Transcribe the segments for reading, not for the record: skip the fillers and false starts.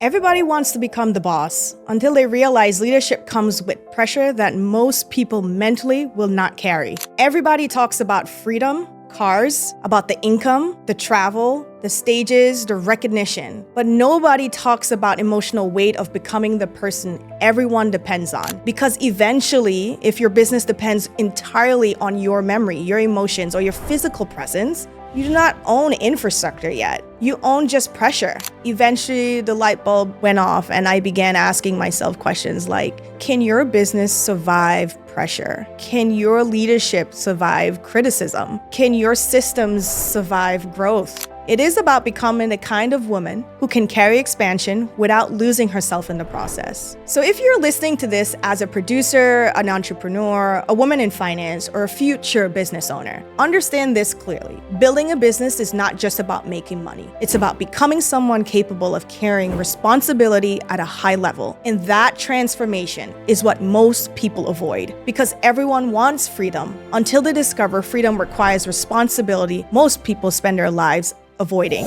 Everybody wants to become the boss until they realize leadership comes with pressure that most people mentally will not carry. Everybody talks about freedom, cars, about the income, the travel, the stages, the recognition, but nobody talks about emotional weight of becoming the person everyone depends on. Because eventually, if your business depends entirely on your memory, your emotions, or your physical presence, you do not own infrastructure yet. You own just pressure. Eventually, the light bulb went off and I began asking myself questions like, can your business survive pressure? Can your leadership survive criticism? Can your systems survive growth? It is about becoming the kind of woman who can carry expansion without losing herself in the process. So if you're listening to this as a producer, an entrepreneur, a woman in finance, or a future business owner, understand this clearly. Building a business is not just about making money. It's about becoming someone capable of carrying responsibility at a high level. And that transformation is what most people avoid because everyone wants freedom. Until they discover freedom requires responsibility, most people spend their lives avoiding.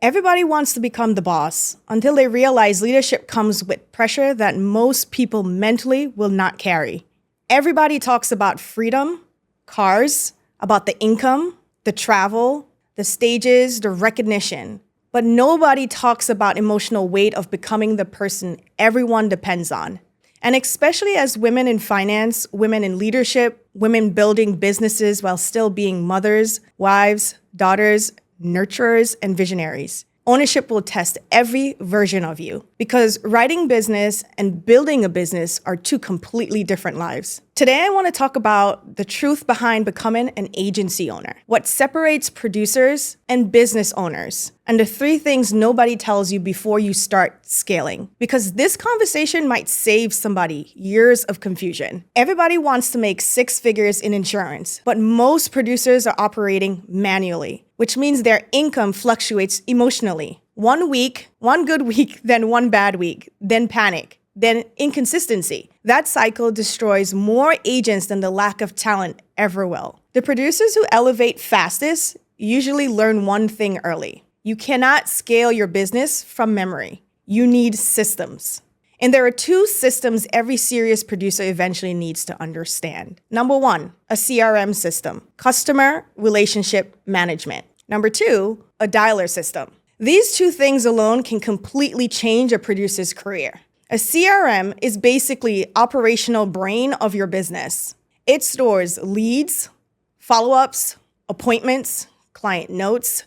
Everybody wants to become the boss until they realize leadership comes with pressure that most people mentally will not carry. Everybody talks about freedom, cars, about the income, the travel, the stages, the recognition, but nobody talks about emotional weight of becoming the person everyone depends on. And especially as women in finance, women in leadership, women building businesses while still being mothers, wives, daughters, nurturers, and visionaries. Ownership will test every version of you because writing business and building a business are two completely different lives. Today, I want to talk about the truth behind becoming an agency owner, what separates producers and business owners, and the 3 things nobody tells you before you start scaling. Because this conversation might save somebody years of confusion. Everybody wants to make 6 figures in insurance, but most producers are operating manually, which means their income fluctuates emotionally. One good week, then one bad week, then panic, then inconsistency. That cycle destroys more agents than the lack of talent ever will. The producers who elevate fastest usually learn one thing early. You cannot scale your business from memory. You need systems. And there are 2 systems every serious producer eventually needs to understand. Number 1, a CRM system, customer relationship management. Number 2, a dialer system. These 2 things alone can completely change a producer's career. A CRM is basically operational brain of your business. It stores leads, follow-ups, appointments, client notes,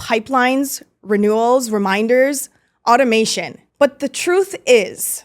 pipelines, renewals, reminders, automation. But the truth is,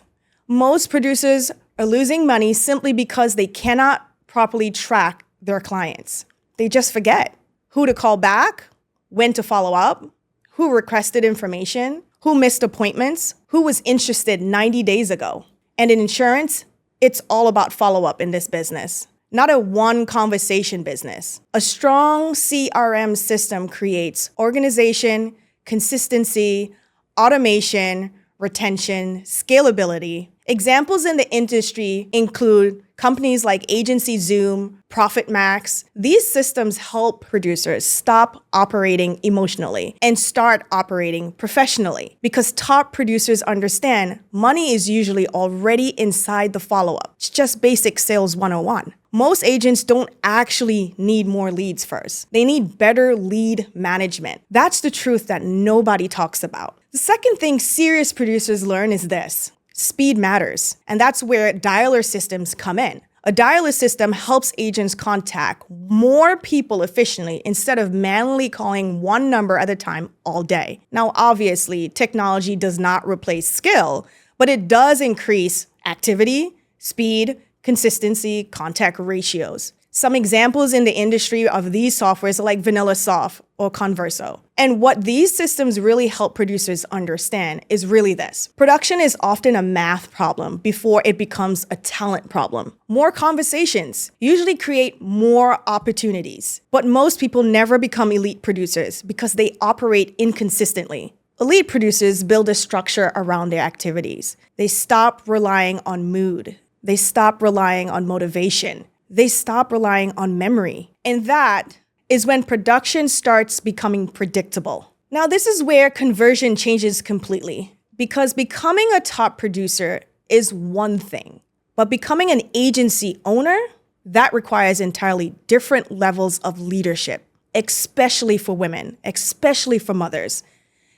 most producers are losing money simply because they cannot properly track their clients. They just forget who to call back, when to follow up, who requested information, who missed appointments, who was interested 90 days ago. And in insurance, it's all about follow-up in this business, not a one conversation business. A strong CRM system creates organization, consistency, automation, retention, scalability. Examples in the industry include companies like Agency Zoom, Profit Max. These systems help producers stop operating emotionally and start operating professionally because top producers understand money is usually already inside the follow-up. It's just basic sales 101. Most agents don't actually need more leads first. They need better lead management. That's the truth that nobody talks about. The second thing serious producers learn is this. Speed matters, and that's where dialer systems come in. A dialer system helps agents contact more people efficiently instead of manually calling one number at a time all day. Now, obviously, technology does not replace skill, but it does increase activity, speed, consistency, contact ratios. Some examples in the industry of these softwares are like VanillaSoft or Converso. And what these systems really help producers understand is really this. Production is often a math problem before it becomes a talent problem. More conversations usually create more opportunities. But most people never become elite producers because they operate inconsistently. Elite producers build a structure around their activities. They stop relying on mood. They stop relying on motivation. They stop relying on memory. And that is when production starts becoming predictable. Now, this is where conversion changes completely, because becoming a top producer is one thing, but becoming an agency owner, that requires entirely different levels of leadership, especially for women, especially for mothers,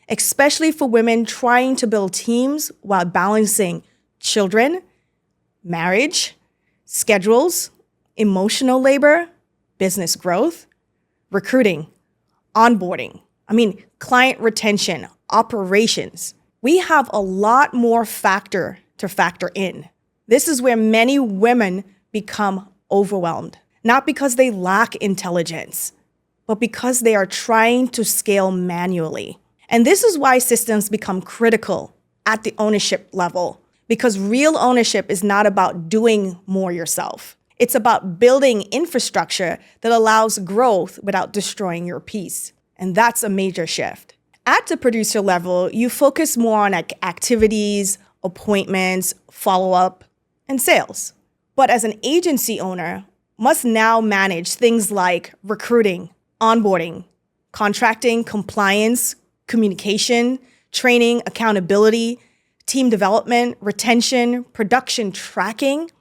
especially for women trying to build teams while balancing children, marriage, schedules, emotional labor, business growth, recruiting, onboarding. Client retention, operations. We have a lot more to factor in. This is where many women become overwhelmed, not because they lack intelligence, but because they are trying to scale manually. And this is why systems become critical at the ownership level, because real ownership is not about doing more yourself. It's about building infrastructure that allows growth without destroying your peace. And that's a major shift. At the producer level, you focus more on activities, appointments, follow-up, and sales. But as an agency owner, must now manage things like recruiting, onboarding, contracting, compliance, communication, training, accountability, team development, retention, production tracking,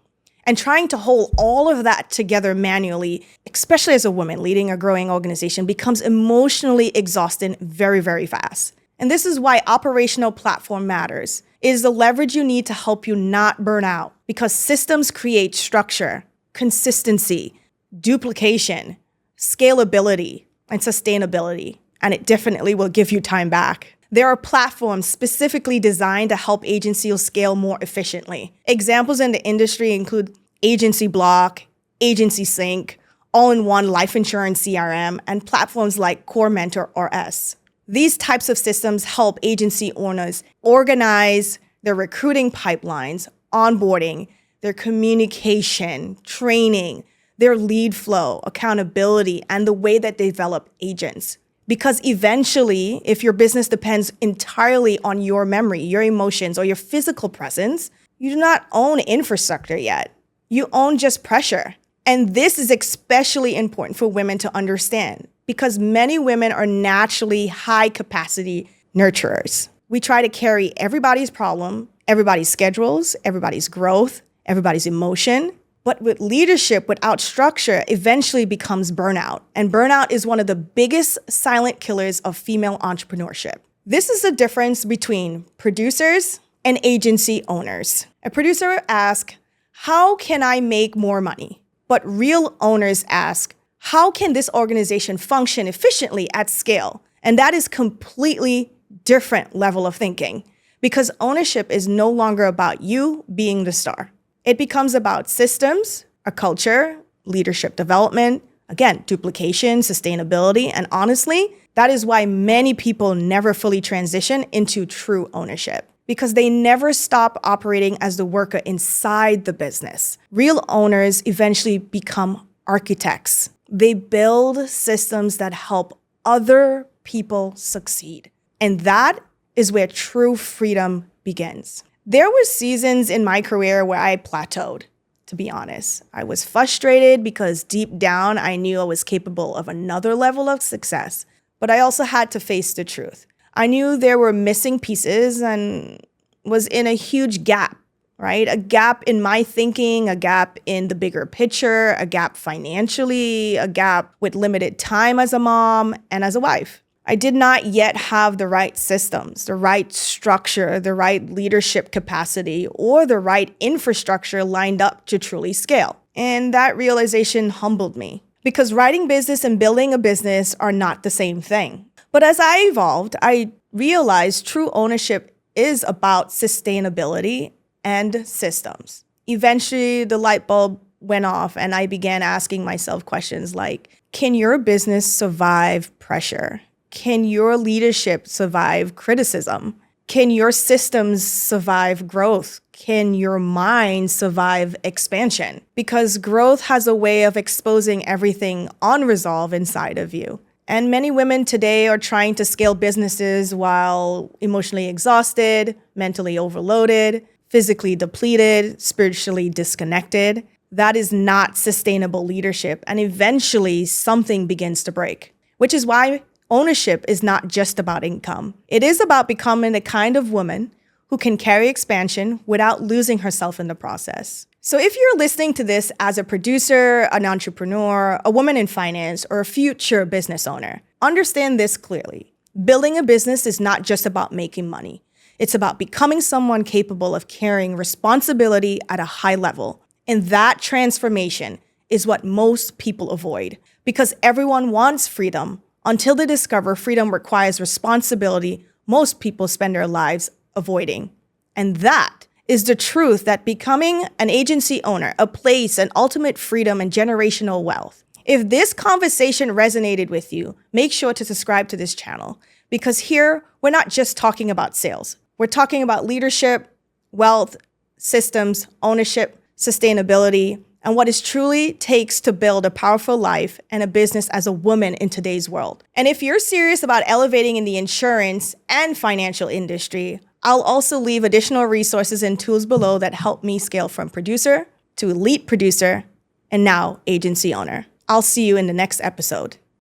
and trying to hold all of that together manually, especially as a woman leading a growing organization, becomes emotionally exhausting very, very fast. And this is why operational platform matters. It is the leverage you need to help you not burn out, because systems create structure, consistency, duplication, scalability, and sustainability, and it definitely will give you time back. There are platforms specifically designed to help agencies scale more efficiently. Examples in the industry include Agency Block, Agency Sync, all-in-one life insurance CRM, and platforms like Core Mentor or S. These types of systems help agency owners organize their recruiting pipelines, onboarding, their communication, training, their lead flow, accountability, and the way that they develop agents. Because eventually, if your business depends entirely on your memory, your emotions, or your physical presence, you do not own infrastructure yet. You own just pressure. And this is especially important for women to understand, because many women are naturally high-capacity nurturers. We try to carry everybody's problem, everybody's schedules, everybody's growth, everybody's emotion. But with leadership without structure eventually becomes burnout. And burnout is one of the biggest silent killers of female entrepreneurship. This is the difference between producers and agency owners. A producer asks, how can I make more money? But real owners ask, how can this organization function efficiently at scale? And that is completely different level of thinking, because ownership is no longer about you being the star. It becomes about systems, a culture, leadership development, again, duplication, sustainability, and honestly, that is why many people never fully transition into true ownership, because they never stop operating as the worker inside the business. Real owners eventually become architects. They build systems that help other people succeed. And that is where true freedom begins. There were seasons in my career where I plateaued, to be honest. I was frustrated because deep down, I knew I was capable of another level of success. But I also had to face the truth. I knew there were missing pieces and was in a huge gap, right? A gap in my thinking, a gap in the bigger picture, a gap financially, a gap with limited time as a mom and as a wife. I did not yet have the right systems, the right structure, the right leadership capacity, or the right infrastructure lined up to truly scale. And that realization humbled me, because writing business and building a business are not the same thing. But as I evolved, I realized true ownership is about sustainability and systems. Eventually, the light bulb went off and I began asking myself questions like, can your business survive pressure? Can your leadership survive criticism? Can your systems survive growth? Can your mind survive expansion? Because growth has a way of exposing everything unresolved inside of you. And many women today are trying to scale businesses while emotionally exhausted, mentally overloaded, physically depleted, spiritually disconnected. That is not sustainable leadership. And eventually something begins to break, which is why ownership is not just about income. It is about becoming the kind of woman who can carry expansion without losing herself in the process. So if you're listening to this as a producer, an entrepreneur, a woman in finance, or a future business owner, understand this clearly. Building a business is not just about making money. It's about becoming someone capable of carrying responsibility at a high level. And that transformation is what most people avoid because everyone wants freedom. Until they discover freedom requires responsibility, most people spend their lives avoiding. And that is the truth that becoming an agency owner, a place, an ultimate freedom and generational wealth. If this conversation resonated with you, make sure to subscribe to this channel because here we're not just talking about sales. We're talking about leadership, wealth, systems, ownership, sustainability, and what it truly takes to build a powerful life and a business as a woman in today's world. And if you're serious about elevating in the insurance and financial industry, I'll also leave additional resources and tools below that help me scale from producer to elite producer and now agency owner. I'll see you in the next episode.